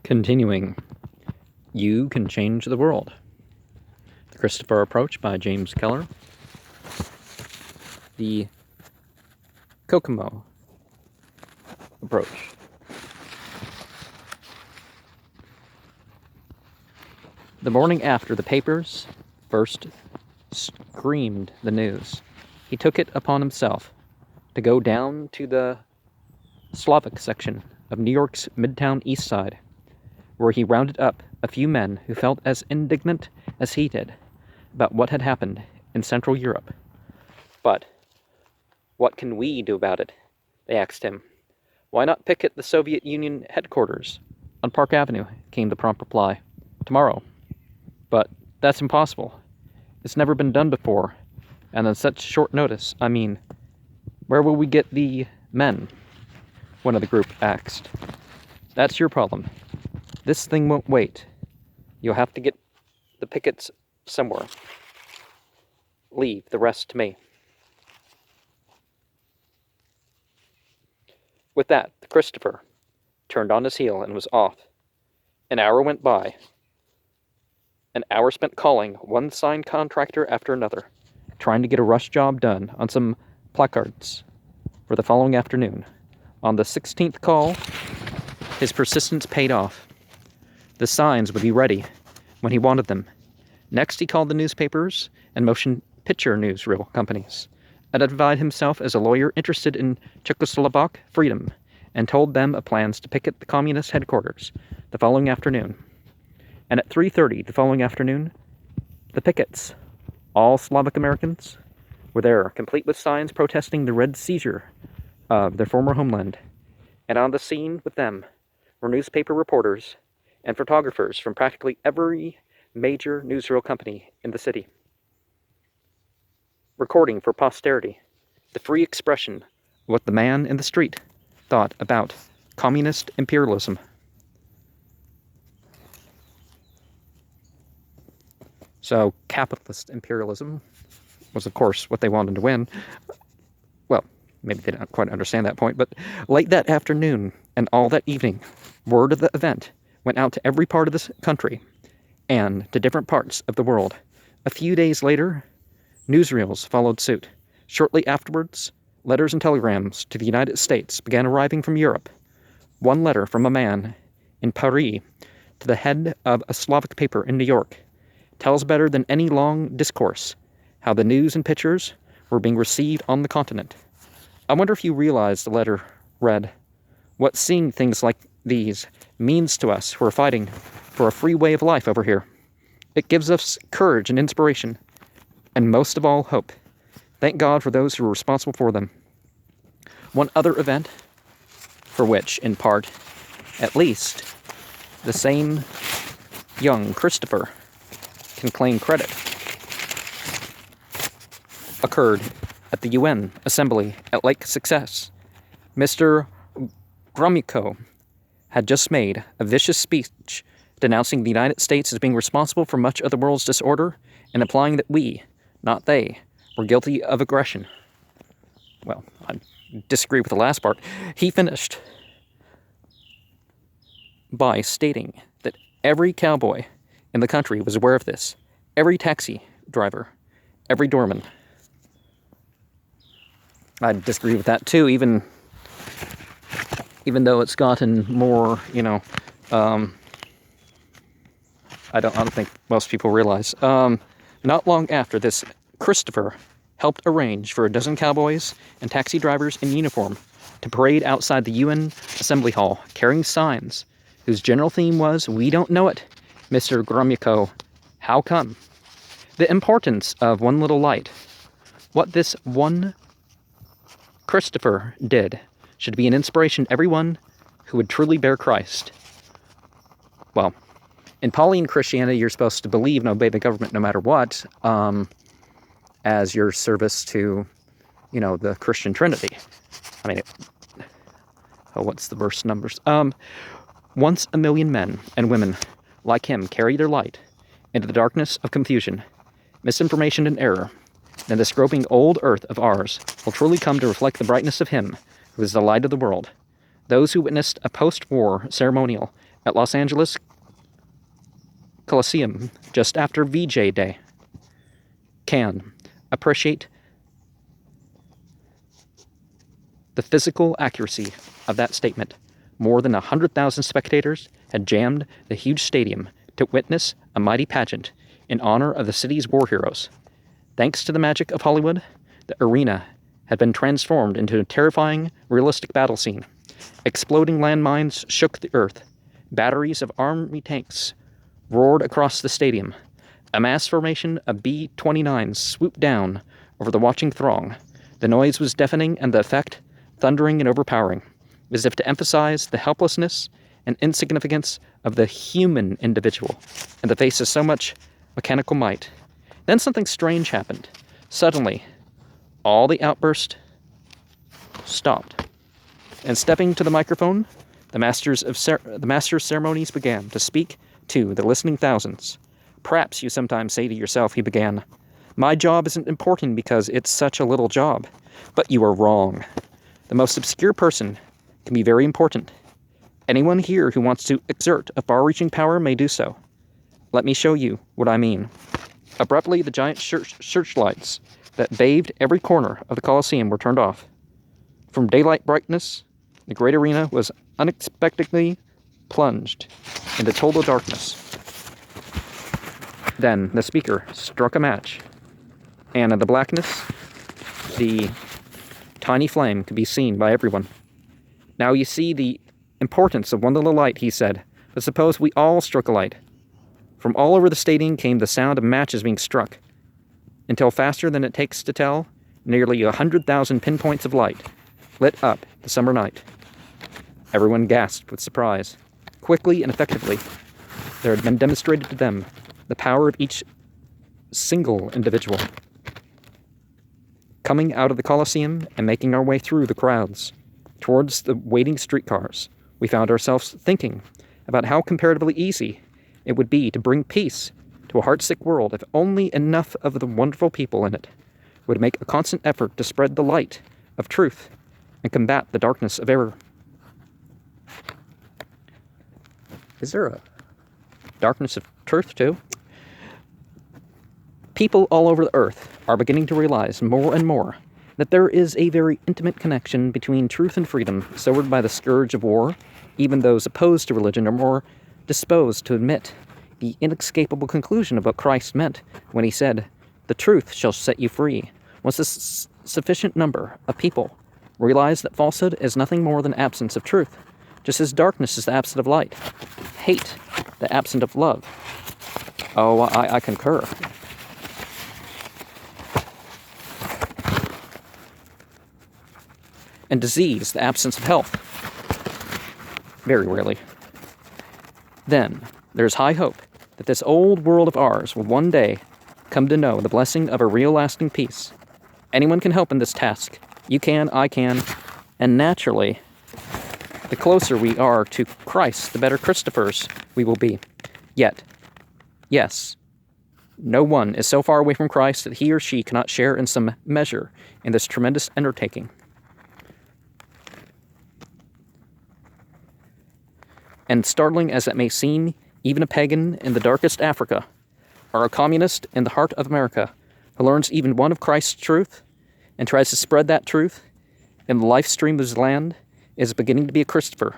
Continuing, You Can Change the World. The Christopher Approach by James Keller. The Kokomo Approach. The morning after the papers first screamed the news, he took it upon himself to go down to the Slavic section of New York's Midtown East Side, where he rounded up a few men who felt as indignant as he did about what had happened in Central Europe. But what can we do about it? They asked him. Why not picket the Soviet Union headquarters on Park Avenue, came the prompt reply. Tomorrow. But that's impossible. It's never been done before, and on such short notice. I mean, where will we get the men? One of the group asked. That's your problem. This thing won't wait. You'll have to get the pickets somewhere. Leave the rest to me. With that, the Christopher turned on his heel and was off. An hour went by. An hour spent calling one signed contractor after another, trying to get a rush job done on some placards for the following afternoon. On the 16th call, his persistence paid off. The signs would be ready when he wanted them. Next, he called the newspapers and motion picture newsreel companies, identified himself as a lawyer interested in Czechoslovak freedom, and told them of plans to picket the communist headquarters the following afternoon. And at 3:30 the following afternoon, the pickets, all Slavic Americans, were there, complete with signs protesting the red seizure of their former homeland. And on the scene with them were newspaper reporters and photographers from practically every major newsreel company in the city, recording for posterity the free expression of what the man in the street thought about communist imperialism. So, capitalist imperialism was, of course, what they wanted to win. Well, maybe they didn't quite understand that point, but late that afternoon and all that evening, word of the event went out to every part of this country and to different parts of the world. A few days later, newsreels followed suit. Shortly afterwards, letters and telegrams to the United States began arriving from Europe. One letter from a man in Paris to the head of a Slavic paper in New York tells better than any long discourse how the news and pictures were being received on the continent. I wonder if you realize the letter read, what seeing things like these means to us who are fighting for a free way of life over here. It gives us courage and inspiration, and most of all, hope. Thank God for those who are responsible for them. One other event, for which, in part, at least, the same young Christopher can claim credit, occurred at the UN Assembly at Lake Success. Mr. Gromyko had just made a vicious speech denouncing the United States as being responsible for much of the world's disorder and implying that we, not they, were guilty of aggression. Well, I disagree with the last part. He finished by stating that every cowboy in the country was aware of this. Every taxi driver, every doorman. I disagree with that too, even though it's gotten more, I don't think most people realize. Not long after this, Christopher helped arrange for a dozen cowboys and taxi drivers in uniform to parade outside the UN Assembly Hall, carrying signs whose general theme was, "We don't know it, Mr. Gromyko. How come?" The importance of one little light. What this one Christopher did should be an inspiration to everyone who would truly bear Christ. Well, in Pauline Christianity, you're supposed to believe and obey the government no matter what, as your service to, the Christian Trinity. I mean, what's the verse numbers? Once a million men and women like him carry their light into the darkness of confusion, misinformation, and error, then this groping old earth of ours will truly come to reflect the brightness of him who is the light of the world. Those who witnessed a post-war ceremonial at Los Angeles Coliseum just after VJ Day can appreciate the physical accuracy of that statement. More than 100,000 spectators had jammed the huge stadium to witness a mighty pageant in honor of the city's war heroes. Thanks to the magic of Hollywood, the arena had been transformed into a terrifying, realistic battle scene. Exploding landmines shook the earth. Batteries of army tanks roared across the stadium. A mass formation of B-29s swooped down over the watching throng. The noise was deafening and the effect thundering and overpowering, as if to emphasize the helplessness and insignificance of the human individual in the face of so much mechanical might. Then something strange happened. Suddenly, all the outburst stopped. And stepping to the microphone, the master of ceremonies began to speak to the listening thousands. Perhaps you sometimes say to yourself, he began, my job isn't important because it's such a little job. But you are wrong. The most obscure person can be very important. Anyone here who wants to exert a far-reaching power may do so. Let me show you what I mean. Abruptly, the giant searchlights that bathed every corner of the Coliseum were turned off. From daylight brightness, the great arena was unexpectedly plunged into total darkness. Then the speaker struck a match, and in the blackness, the tiny flame could be seen by everyone. Now you see the importance of one little light, he said, but suppose we all struck a light. From all over the stadium came the sound of matches being struck, until faster than it takes to tell, nearly 100,000 pinpoints of light lit up the summer night. Everyone gasped with surprise. Quickly and effectively, there had been demonstrated to them the power of each single individual. Coming out of the Coliseum and making our way through the crowds towards the waiting streetcars, we found ourselves thinking about how comparatively easy it would be to bring peace to a heartsick world if only enough of the wonderful people in it would make a constant effort to spread the light of truth and combat the darkness of error. Is there a darkness of truth, too? People all over the earth are beginning to realize more and more that there is a very intimate connection between truth and freedom, severed by the scourge of war. Even those opposed to religion are more disposed to admit the inescapable conclusion of what Christ meant when he said, the truth shall set you free. Once a sufficient number of people realize that falsehood is nothing more than absence of truth, just as darkness is the absence of light, hate the absence of love. Oh, I concur. And disease, the absence of health. Very rarely. Then, there's high hope that this old world of ours will one day come to know the blessing of a real lasting peace. Anyone can help in this task. You can, I can, and naturally, the closer we are to Christ, the better Christophers we will be. Yet, yes, no one is so far away from Christ that he or she cannot share in some measure in this tremendous undertaking. And startling as that may seem, even a pagan in the darkest Africa, or a communist in the heart of America, who learns even one of Christ's truth and tries to spread that truth in the life stream of his land, is beginning to be a Christopher,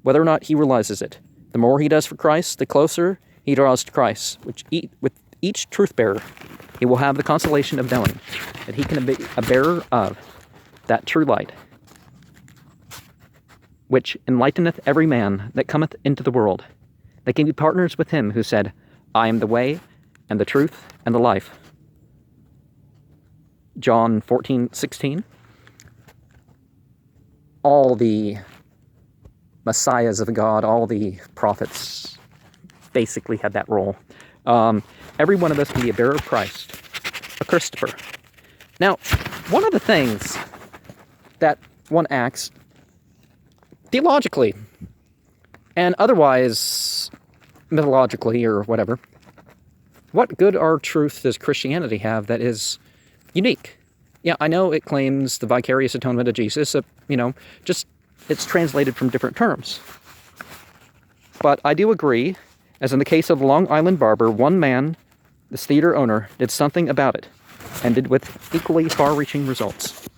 whether or not he realizes it. The more he does for Christ, the closer he draws to Christ, with each truth-bearer, he will have the consolation of knowing that he can be a bearer of that true light, which enlighteneth every man that cometh into the world. They can be partners with him who said, I am the way, and the truth, and the life. John 14:16. All the messiahs of God, all the prophets basically had that role. Every one of us can be a bearer of Christ, a Christopher. Now, one of the things that one acts theologically and otherwise mythologically or whatever, what good or truth does Christianity have that is unique? Yeah, I know it claims the vicarious atonement of Jesus, just it's translated from different terms. But I do agree, as in the case of the Long Island barber, one man, this theater owner, did something about it, and did with equally far-reaching results.